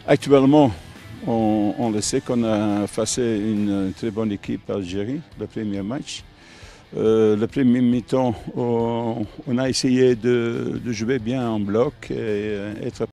actuellement, on le sait qu'on a face une très bonne équipe Algérie, le premier match. Le premier mi-temps, on a essayé de jouer bien en bloc et être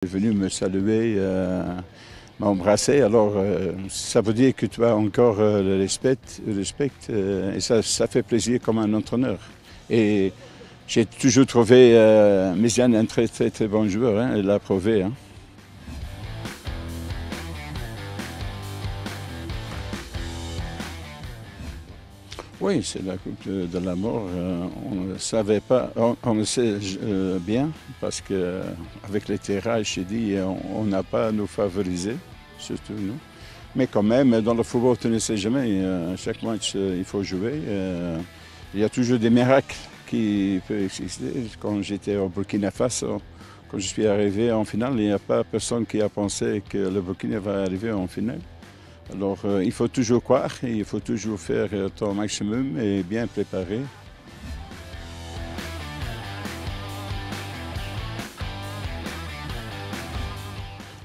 venu me saluer, m'embrasser. Alors, ça veut dire que tu as encore le respect et ça fait plaisir comme un entraîneur. Et j'ai toujours trouvé Méziane un très bon joueur, hein, il l'a prouvé. Hein. Oui, c'est la coupe de la mort. On ne savait pas, on le sait bien, parce qu'avec les tirages, j'ai dit, on n'a pas à nous favoriser, surtout nous. Mais quand même, dans le football, tu ne sais jamais. Chaque match, il faut jouer. Il y a toujours des miracles qui peuvent exister. Quand j'étais au Burkina Faso, quand je suis arrivé en finale, il n'y a pas personne qui a pensé que le Burkina va arriver en finale. Alors, il faut toujours croire et il faut toujours faire ton maximum et bien préparer.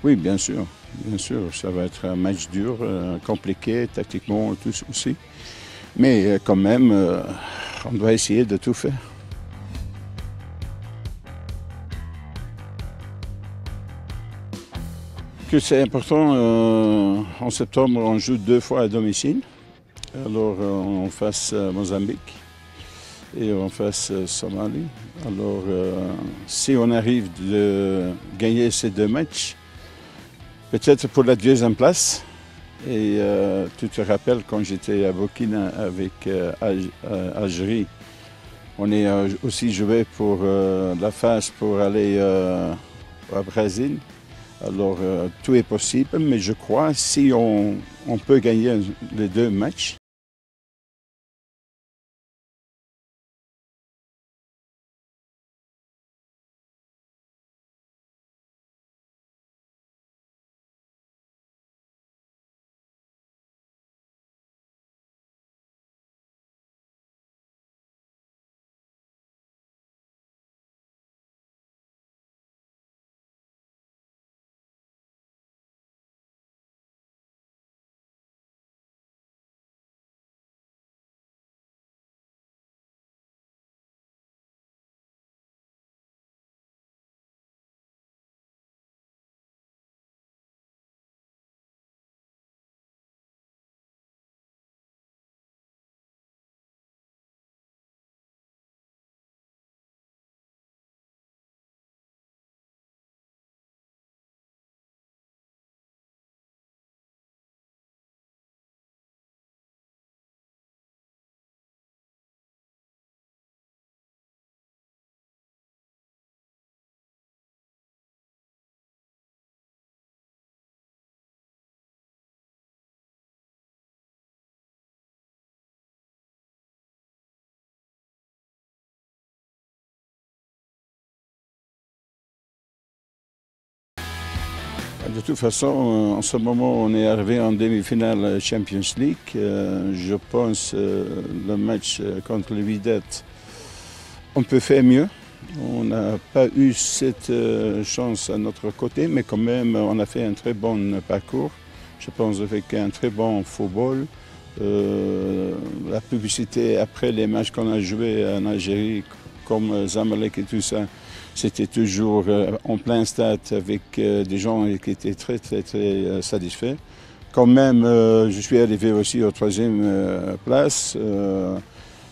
Oui, bien sûr, ça va être un match dur, compliqué, tactiquement tout aussi. Mais quand même, on doit essayer de tout faire. Que c'est important, en septembre, on joue 2 fois à domicile. Alors, on face Mozambique et on face Somalie. Alors, si on arrive de gagner ces 2 matchs, peut-être pour la deuxième place. Et tu te rappelles quand j'étais à Burkina avec Algérie, on est aussi joué pour la phase pour aller au Brésil. Alors tout est possible, mais je crois si on peut gagner les 2 matchs, De toute façon, en ce moment, on est arrivé en demi-finale Champions League. Je pense le match contre le Wydad, on peut faire mieux. On n'a pas eu cette chance à notre côté, mais quand même, on a fait un très bon parcours. Je pense avec un très bon football. La publicité après les matchs qu'on a joués en Algérie, comme Zamalek et tout ça, c'était toujours en plein stade avec des gens qui étaient très satisfaits. Quand même, je suis arrivé aussi aux troisième place.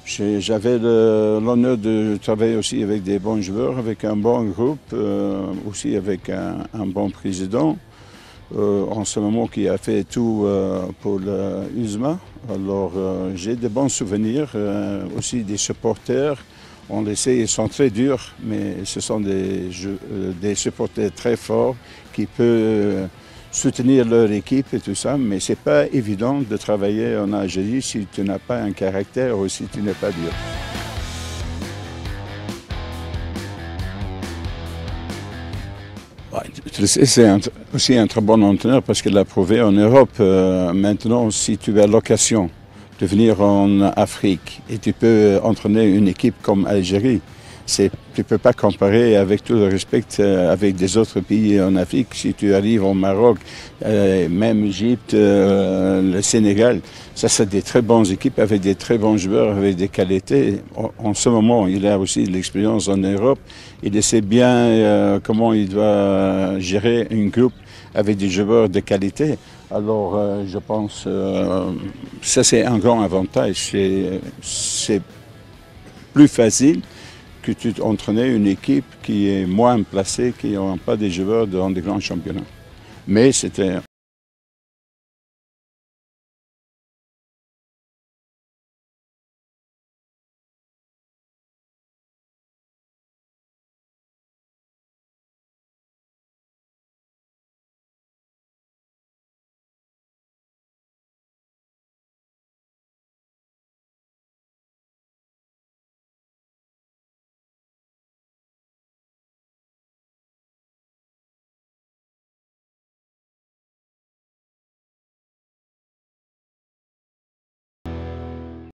J'avais l'honneur de travailler aussi avec des bons joueurs, avec un bon groupe, aussi avec un bon président. En ce moment qui a fait tout pour l'USMA. Alors j'ai de bons souvenirs, aussi des supporters. On les sait, ils sont très durs, mais ce sont des supporters très forts qui peuvent soutenir leur équipe et tout ça. Mais ce n'est pas évident de travailler en Algérie si tu n'as pas un caractère ou si tu n'es pas dur. Tu le sais, c'est aussi un très bon entraîneur parce qu'il l'a prouvé en Europe. Maintenant, si tu as l'occasion de venir en Afrique et tu peux entraîner une équipe comme l'Algérie, tu ne peux pas comparer avec tout le respect avec des autres pays en Afrique. Si tu arrives au Maroc, même l'Égypte, le Sénégal, ça c'est des très bonnes équipes avec des très bons joueurs, avec des qualités. En ce moment, il a aussi de l'expérience en Europe. Il sait bien comment il doit gérer un groupe avec des joueurs de qualité. Alors, je pense que ça c'est un grand avantage. C'est plus facile que tu entraînes une équipe qui est moins placée, qui n'a pas des joueurs dans des grands championnats. Mais c'était